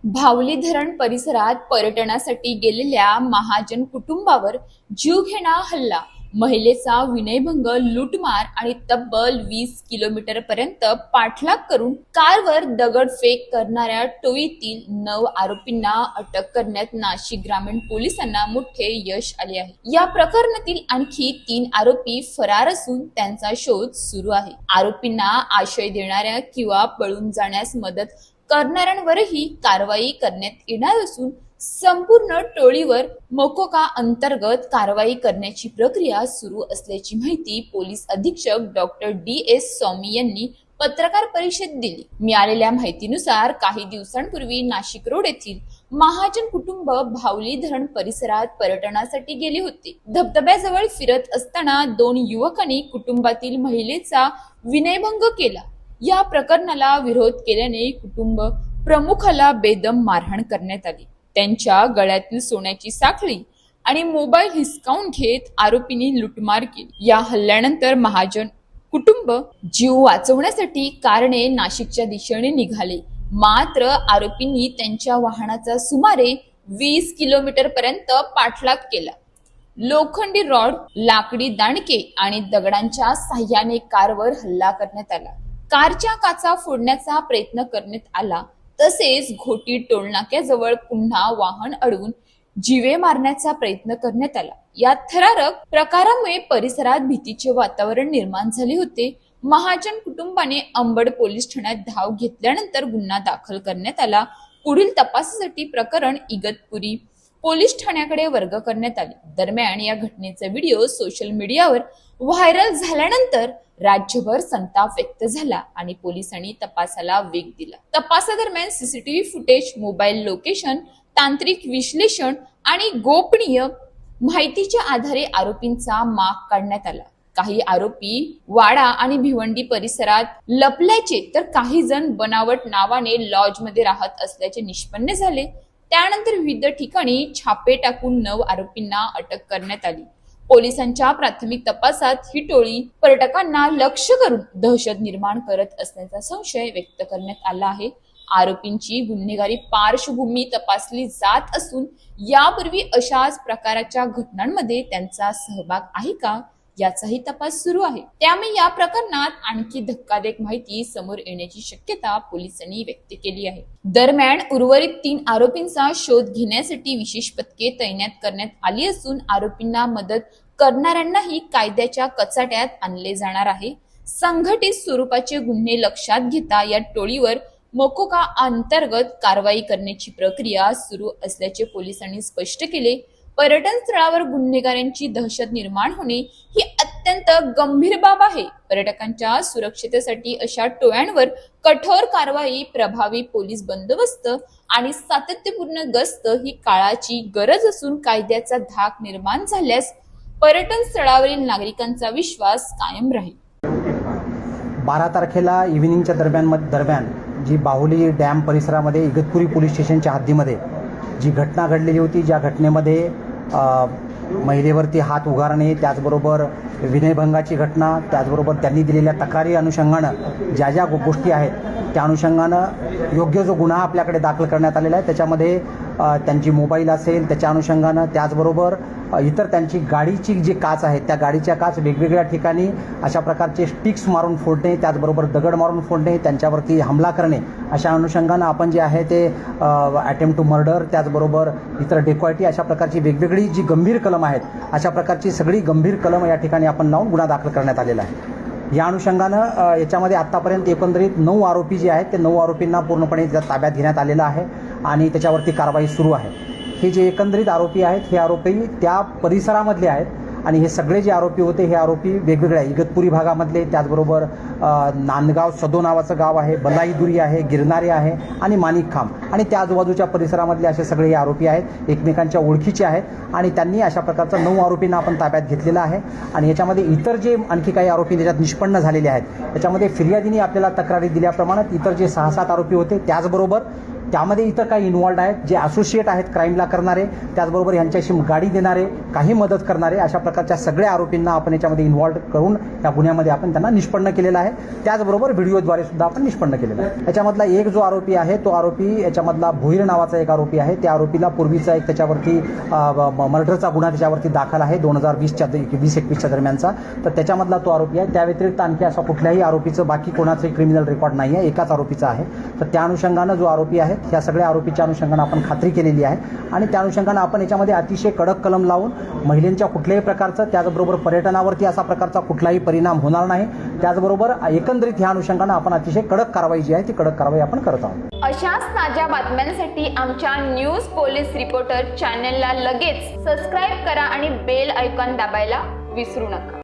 भावली धरण परिसरात पर्यटनासाठी गेलेल्या महाजन कुटुंबावर जीवघेणा हल्ला, महिलेचा विनयभंग, लूटमार आणि तब्बल 20 किलोमीटर पर्यंत पाठलाग करून कारवर दगडफेक करणाऱ्या टोळीतील 9 आरोपींना अटक करण्यात नाशिक ग्रामीण पोलिसांना मोठे यश आले आहे। या प्रकरणातील आणखी 3 आरोपी फरार असून त्यांचा शोध सुरू आहे। आरोपींना आश्रय देणाऱ्या किंवा पळून जाण्यास मदत करणाऱ्यांवरही कारवाई करण्यात येणार असून संपूर्ण टोळीवर मोकोका अंतर्गत कारवाई करण्याची प्रक्रिया सुरू असल्याची माहिती पोलीस अधीक्षक डॉक्टर DS स्वामी यांनी पत्रकार परिषदेत दिली। मिळालेल्या माहितीनुसार काही दिवसांपूर्वी नाशिक रोड येथील महाजन कुटुंब भावली धरण परिसरात पर्यटनासाठी गेले होते। धबधब्याजवळ फिरत असताना 2 युवकांनी कुटुंबातील महिलेचा विनयभंग केला। या प्रकरणाला विरोध केल्याने कुटुंब प्रमुखाला बेदम मारहाण करण्यात आली। त्यांच्या गळ्यातील सोन्याची साखळी आणि मोबाईल हिसकावून घेत आरोपींनी लूटमार केली। या हल्ल्यानंतर महाजन कुटुंब जीव वाचवण्यासाठी कारने नाशिकच्या दिशेने निघाले, मात्र आरोपींनी त्यांच्या वाहनाचा सुमारे 20 किलोमीटर पर्यंत पाठलाग केला। लोखंडी रॉड, लाकडी दांडके आणि दगडांच्या साह्याने कारवर हल्ला करण्यात आला। कारच्या काचा फोडण्याचा प्रयत्न करण्यात आला, तसेच घोटी टोलनाक्याजवळ पुन्हा वाहन अडवून जीवे मारण्याचा प्रयत्न करण्यात आला। या थरारक प्रकारामुळे परिसरात भीतीचे वातावरण निर्माण झाले होते। महाजन कुटुंबाने अंबड पोलीस ठाण्यात धाव घेतल्यानंतर गुन्हा दाखल करण्यात आला। पुढील तपासासाठी प्रकरण इगतपुरी पोलीस ठाण्याकडे वर्ग करण्यात आले। दरम्यान या घटनेचा व्हिडिओ सोशल मीडियावर व्हायरल झाल्यानंतर राज्यभर संताप व्यक्त झाला आणि पोलिसांनी तपासाला वेग दिला। तपासादरम्यान सीसीटीव्ही फुटेज, मोबाईल लोकेशन, तांत्रिक विश्लेषण आणि गोपनीय माहितीच्या आधारे आरोपींचा माग काढण्यात आला। काही आरोपी वाडा आणि भिवंडी परिसरात लपल्याचे तर काही जण बनावट नावाने लॉज मध्ये राहत असल्याचे निष्पन्न झाले। त्यानंतर विविध ठिकाणी छापे टाकून 9 आरोपींना अटक करण्यात आली। पोलिसांच्या प्राथमिक तपासात ही टोळी पर्यटकांना लक्ष्य करून दहशत निर्माण करत असल्याचा संशय व्यक्त करण्यात आला आहे। आरोपींची गुन्हेगारी पार्श्वभूमी तपासली जात असून यापूर्वी अशाच प्रकारच्या घटनांमध्ये त्यांचा सहभाग आहे का याचाही तपास सुरू आहे। त्यामुळे या प्रकरणात आणखी धक्कादायक माहिती समोर येण्याची शक्यता पोलिसांनी व्यक्त केली आहे। दरम्यान उर्वरित 3 आरोपींचा शोध घेण्यासाठी विशेष पथके तैनात करण्यात आली असून आरोपींना मदत करणाऱ्यांनाही कायद्याच्या कचाट्यात आणले जाणार आहे। संघटित स्वरूपाचे गुन्हे लक्षात घेता या टोळीवर मोकोका अंतर्गत कारवाई करण्याची प्रक्रिया सुरू असल्याचे पोलिसांनी स्पष्ट केले। पर्यटन स्थळावर गुन्हेगारांची दहशत निर्माण होणे ही अत्यंत गंभीर बाब आहे। पर्यटकांच्या सुरक्षिततेसाठी अशा टोळ्यांवर कठोर कारवाई, प्रभावी पोलीस बंदोबस्त आणि सातत्यपूर्ण गस्त ही काळाची गरज असून कायद्याचा धाक निर्माण झाल्यास पर्यटन स्थळावरील नागरिकांचा विश्वास कायम राहील। 12 तारखेला इव्हिनिंगच्या दरम्यान जी बाहुली डॅम परिसरामध्ये इगतपुरी पोलीस स्टेशनच्या हद्दीमध्ये जी घटना घडलेली होती, ज्या घटनेमध्ये महिलेवरती हात उगारणे, त्याचबरोबर विनयभंगाची घटना, त्याचबरोबर त्यांनी दिलेल्या तक्रारी अनुषंगानं ज्या गोष्टी आहेत त्या अनुषंगानं योग्य जो गुन्हा आपल्याकडे दाखल करण्यात आलेला आहे त्याच्यामध्ये त्यांची मोबाईल असेल त्याच्या अनुषंगानं, त्याचबरोबर इतर त्यांची गाडीची जी काच आहे त्या गाडीच्या काच वेगवेगळ्या ठिकाणी अशा प्रकारचे स्टिक्स मारून फोडणे, त्याचबरोबर दगड मारून फोडणे, त्यांच्यावरती हमला करणे, अशा अनुषंगानं आपण जे आहे ते अटेम्प्ट टू मर्डर, त्याचबरोबर इतर डेकॉयटी, अशा प्रकारची वेगवेगळी जी गंभीर कलम आहेत अशा प्रकारची सगळी गंभीर कलम या ठिकाणी आपण लावून गुन्हा दाखल करण्यात आलेला आहे। या अनुषंगानं याच्यामध्ये आत्तापर्यंत एकंदरीत 9 आरोपी जे आहेत ते 9 आरोपींना पूर्णपणे ताब्यात घेण्यात आलेलं आहे आणि त्याच्यावरती कारवाई सुरू आहे। हे जे एकंदरीत आरोपी आहेत हे आरोपी त्या परिसरामधले आहेत आणि हे सगळे जे आरोपी होते हे आरोपी वेगवेगळ्या इगतपुरी भागामधले, त्याचबरोबर नांदगाव सदो नावाचं गाव आहे, बलाईदुरी आहे, गिरणारे आहे आणि माणिकखांब आणि त्या आजूबाजूच्या परिसरामधले असे सगळे हे आरोपी आहेत, एकमेकांच्या ओळखीचे आहेत आणि त्यांनी अशा प्रकारचं 9 आरोपींना आपण ताब्यात घेतलेलं आहे। आणि याच्यामध्ये इतर जे आणखी काही आरोपी त्याच्यात निष्पन्न झालेले आहेत त्याच्यामध्ये फिर्यादीने आपल्याला तक्रारी दिल्याप्रमाणे इतर जे 6-7 आरोपी होते, त्याचबरोबर त्यामध्ये इतर काही इन्व्हॉल्ड आहेत जे असोसिएट आहेत क्राईमला करणारे, त्याचबरोबर यांच्याशी गाडी देणारे, काही मदत करणारे, अशा प्रकारच्या सगळ्या आरोपींना आपण याच्यामध्ये इन्व्हॉल्व करून या गुन्ह्यामध्ये आपण त्यांना निष्पन्न केलेलं आहे. त्याचबरोबर व्हिडिओद्वारे सुद्धा आपण निष्पन्न केलेलं आहे. याच्यामधला एक जो आरोपी आहे तो आरोपी याच्यामधला भोईर नावाचा एक आरोपी आहे. त्या आरोपीला पूर्वीचा एक त्याच्यावरती मर्डरचा गुन्हा त्याच्यावरती दाखल आहे 2020-21 दरम्यानचा. तर त्याच्यामधला तो आरोपी आहे. त्या व्यतिरिक्त आणखी असा कुठल्याही आरोपीचं बाकी कोणाचंही क्रिमिनल रेकॉर्ड नाही आहे, एकाच आरोपीचा आहे. तर त्या अनुषंगानं जो आरोपी आहे ह्या सगळ्या आरोपीच्या अनुषंगानं आपण खात्री केलेली आहे आणि त्या अनुषंगानं आपण याच्यामध्ये अतिशय कडक कलम लावून महिलांच्या कुठल्याही प्रकारचं, त्याचबरोबर पर्यटनावरती असा प्रकारचा कुठलाही परिणाम होणार नाही. त्याचबरोबर एकंदरीत ह्या अनुषंगानं आपण अतिशय कडक कारवाई जी आहे ती कडक कारवाई आपण करत आहोत. अशाच ताज्या बातम्यांसाठी आमच्या न्यूज पोलीस रिपोर्टर चॅनलला लगेच सबस्क्राईब करा आणि बेल आयकॉन दाबायला विसरू नका.